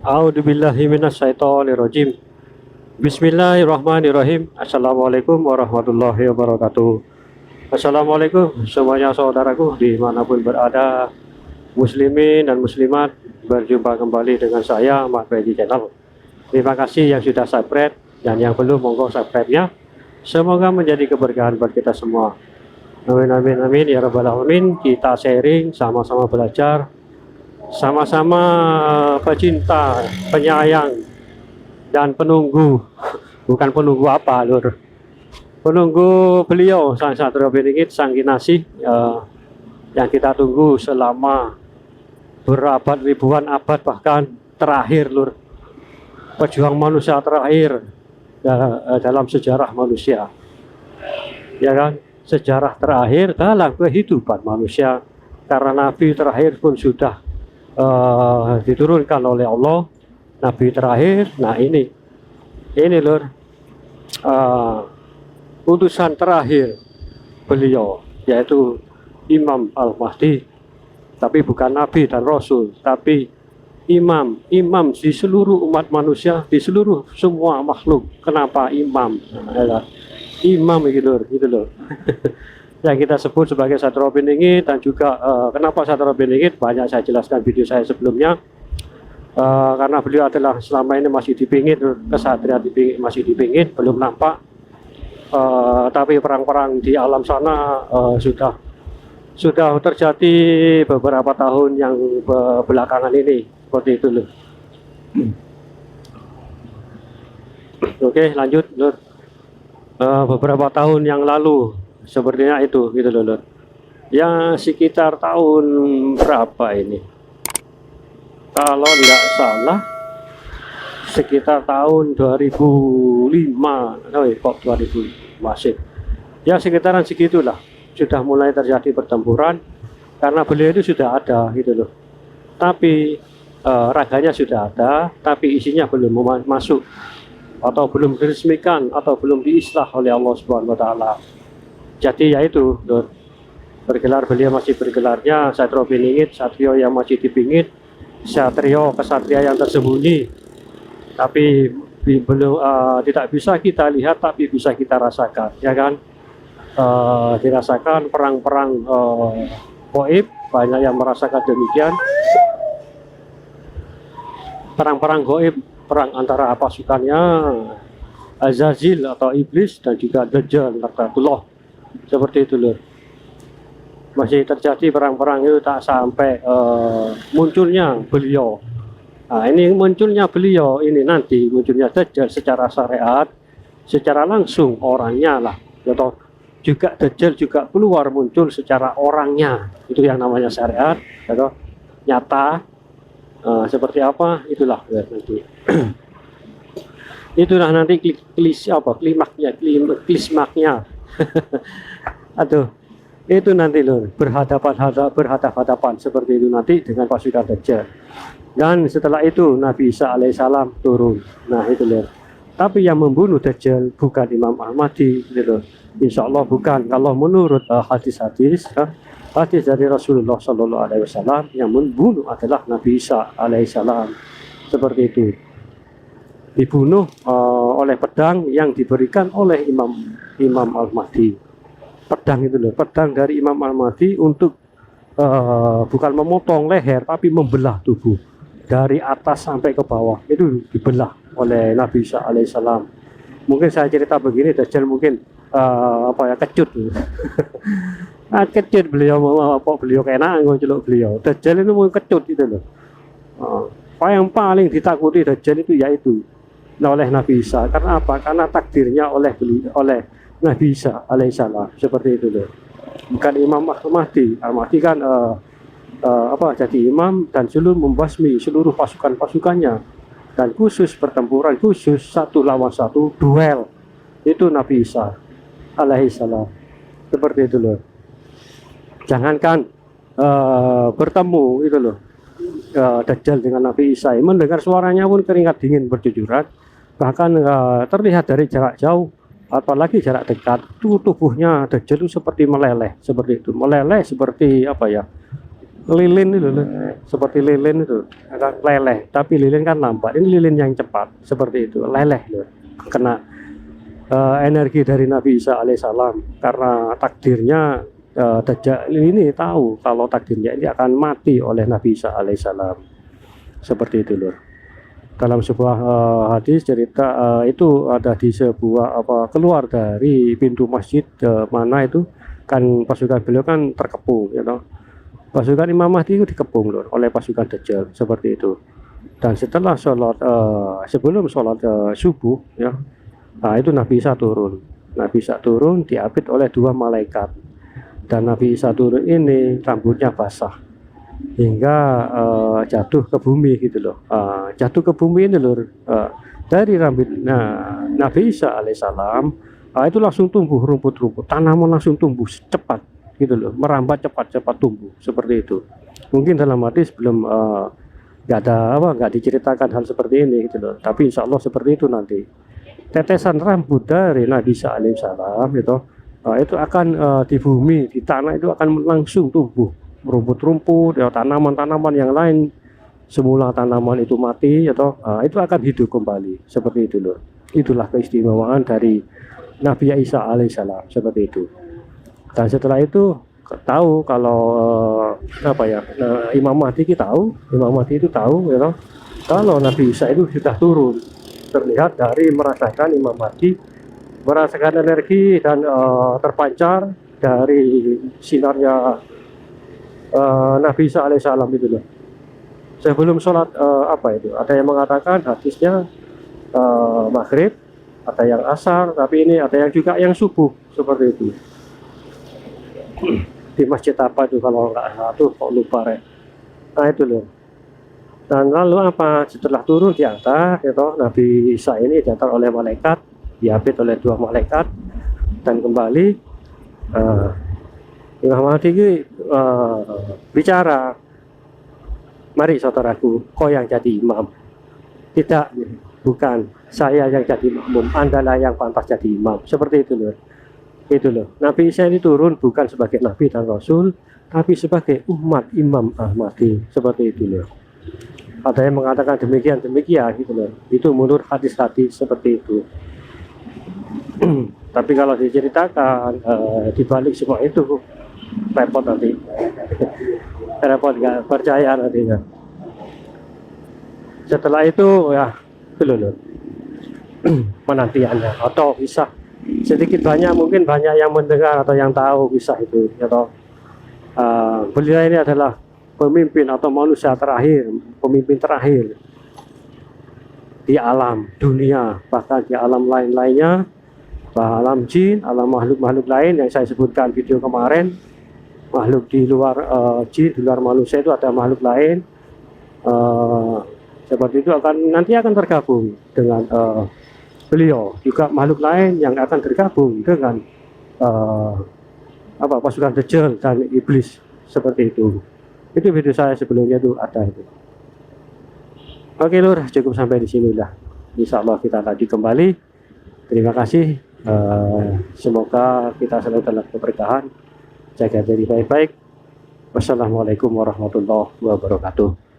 A'udzubillahi minasyaitonirrajim. Bismillahirrahmanirrahim. Assalamualaikum warahmatullahi wabarakatuh. Assalamualaikum semuanya saudaraku dimanapun berada, muslimin dan muslimat. Berjumpa kembali dengan saya Mak Feji Channel. Terima kasih yang sudah subscribe dan yang belum monggo subscribe-nya. Semoga menjadi keberkahan buat kita semua. Amin amin amin ya rabbal alamin. Kita sharing, sama-sama belajar, sama-sama pecinta, penyayang, dan penunggu. Bukan penunggu apa lur, penunggu beliau Sang Satrio Beningit, Sang Kinasih, yang kita tunggu selama berabad, ribuan abad, bahkan terakhir lur, pejuang manusia terakhir dalam sejarah manusia, ya kan, sejarah terakhir dalam kehidupan manusia, karena Nabi terakhir pun sudah diturunkan oleh Allah, Nabi terakhir. Nah ini lur, utusan terakhir beliau, yaitu Imam Al-Mahdi, tapi bukan Nabi dan Rasul, tapi imam di seluruh umat manusia, di seluruh semua makhluk. Kenapa imam? Imam gitu loh. Yang kita sebut sebagai Satrio Beningit. Dan juga kenapa Satrio Beningit banyak saya jelaskan video saya sebelumnya. Karena beliau adalah selama ini masih dipingit, kesatria dipingit, masih dipingit, belum nampak. Tapi perang-perang di alam sana sudah terjadi beberapa tahun yang belakangan ini, seperti itu loh. Oke, lanjut lur. Beberapa tahun yang lalu sepertinya itu gitu loh lur. Ya sekitar tahun berapa ini? Kalau tidak salah sekitar tahun 2005. Kok 2000 masih. Ya sekitaran segitulah. Sudah mulai terjadi pertempuran karena beliau itu sudah ada gitu loh. Tapi raganya sudah ada, tapi isinya belum masuk atau belum diresmikan atau belum diislah oleh Allah Subhanahu wa taala. Jadi yaitu lur, bergelar beliau masih bergelarnya Satrio Beningit, satrio yang masih dipingit, satrio kesatria yang tersembunyi, tapi belum tidak bisa kita lihat, tapi bisa kita rasakan, ya kan. Dirasakan perang-perang gaib, banyak yang merasakan demikian. Perang-perang gaib, perang antara pasukannya Azazil atau iblis dan juga Dajjal Laknatullah, seperti itu lur. Masih terjadi perang-perang itu tak sampai munculnya beliau. Nah ini munculnya beliau ini, nanti munculnya Dajjal secara syariat, secara langsung orangnya lah, atau juga Dajjal juga keluar muncul secara orangnya, itu yang namanya syariat, atau nyata. Seperti apa itulah ya, nanti. Itulah nanti klimaknya aduh, itu nanti loh, berhadapan seperti itu nanti dengan pasukan Dajjal. Dan setelah itu Nabi Isa alaihissalam turun. Nah itu loh. Tapi yang membunuh Dajjal bukan Imam Al-Mahdi gitu. Insya Allah bukan. Kalau menurut hadis-hadis dari Rasulullah Shallallahu Alaihi Wasallam, yang membunuh adalah Nabi Isa alaihissalam. Seperti itu. Dibunuh oleh pedang yang diberikan oleh Imam Al-Mahdi. Pedang itu loh, pedang dari Imam Al-Mahdi untuk bukan memotong leher, tapi membelah tubuh dari atas sampai ke bawah, itu dibelah oleh Nabi Isa alaihissalam. Mungkin saya cerita begini, Dajjal mungkin kecut. Kecut beliau, beliau kena ngonceluk beliau. Dajjal itu mau kecut itu loh. Yang paling ditakuti Dajjal itu yaitu oleh Nabi Isa. Karena apa? Karena takdirnya oleh Nabi Isa alaihissalam, seperti itu loh. Bukan Imam Al-Mahdi. Al-Mahdi kan jadi imam dan seluruh membasmi seluruh pasukannya, dan khusus pertempuran, khusus satu lawan satu, duel, itu Nabi Isa alaihissalam, seperti itu loh. Jangankan bertemu itu loh, Dajjal dengan Nabi Isa, mendengar suaranya pun keringat dingin bercucuran. Bahkan terlihat dari jarak jauh, apalagi jarak dekat, tubuhnya Dajjal itu seperti meleleh, seperti itu, meleleh seperti apa ya, lilin itu loh, seperti lilin itu, leleh, tapi lilin kan lambat, ini lilin yang cepat seperti itu, leleh loh, kena energi dari Nabi Isa alaihissalam, karena takdirnya Dajjal ini tahu kalau takdirnya ini akan mati oleh Nabi Isa alaihissalam, seperti itu loh. Dalam sebuah hadis cerita itu ada di sebuah keluar dari pintu masjid mana itu kan pasukan beliau kan terkepung, you know. Pasukan Imam Mahdi itu dikepung loh oleh pasukan Dajjal, seperti itu. Dan setelah sholat sebelum sholat subuh ya, nah itu Nabi Isa turun. Nabi Isa turun diapit oleh dua malaikat, dan Nabi Isa turun ini rambutnya basah hingga jatuh ke bumi gitu loh. Jatuh ke bumi ini loh, dari rambut Nabi Isa alaihissalam itu langsung tumbuh rumput-rumput, tanaman langsung tumbuh cepat gitu loh, merambat cepat-cepat tumbuh seperti itu. Mungkin dalam hadis belum nggak diceritakan hal seperti ini gitu loh, tapi insya Allah seperti itu nanti. Tetesan rambut dari Nabi Isa alaihissalam itu akan di bumi, di tanah itu akan langsung tumbuh rumput-rumput, ya, tanaman-tanaman yang lain. Semula tanaman itu mati atau itu akan hidup kembali, seperti itu loh. Itulah keistimewaan dari Nabi Isa alaihissalam, seperti itu. Dan setelah itu tahu kalau Imam Mahdi Imam Mahdi itu tahu ya, kalau Nabi Isa itu sudah turun. Terlihat dari merasakan Imam Mahdi merasakan energi dan terpancar dari sinarnya Nabi Isa alaihissalam itu loh. Sebelum sholat ada yang mengatakan hadisnya maghrib, ada yang asar, tapi ini ada yang juga yang subuh, seperti itu. Di masjid apa itu kalau nggak salah tuh, kok lupa rek. Nah itu loh. Dan lalu apa, setelah turun di atas gitu, Nabi Isa ini diantar oleh malaikat, diapit oleh dua malaikat, dan kembali Imam Mahdi bicara, mari saudaraku, kau yang jadi imam. Tidak, bukan saya yang jadi makmum, Andalah yang pantas jadi imam. Seperti itu loh. Itu loh. Nabi Isa ini turun bukan sebagai nabi dan rasul, tapi sebagai umat Imam Ahmadi. Seperti itu loh. Ada yang mengatakan demikian gitu loh. Itu menurut hadis-hadis seperti itu. Tapi kalau diceritakan dibalik semua itu repot nanti. Repot, nggak percaya nantinya. Setelah itu ya itu loh penantiannya, atau bisa sedikit banyak, mungkin banyak yang mendengar atau yang tahu kisah itu atau beliau ini adalah pemimpin atau manusia terakhir, pemimpin terakhir di alam dunia, bahkan di alam lain-lainnya, alam jin, alam makhluk-makhluk lain yang saya sebutkan video kemarin. Makhluk di luar jin, di luar manusia itu ada makhluk lain seperti itu, nanti akan tergabung dengan beliau. Juga makhluk lain yang akan tergabung dengan pasukan Dajjal dan iblis, seperti itu. Itu video saya sebelumnya itu ada itu. Oke lur, cukup sampai di sinilah. Insya Allah kita tadi kembali. Terima kasih. Semoga kita selalu dalam keberkahan. Jaga diri baik-baik. Wassalamualaikum warahmatullahi wabarakatuh.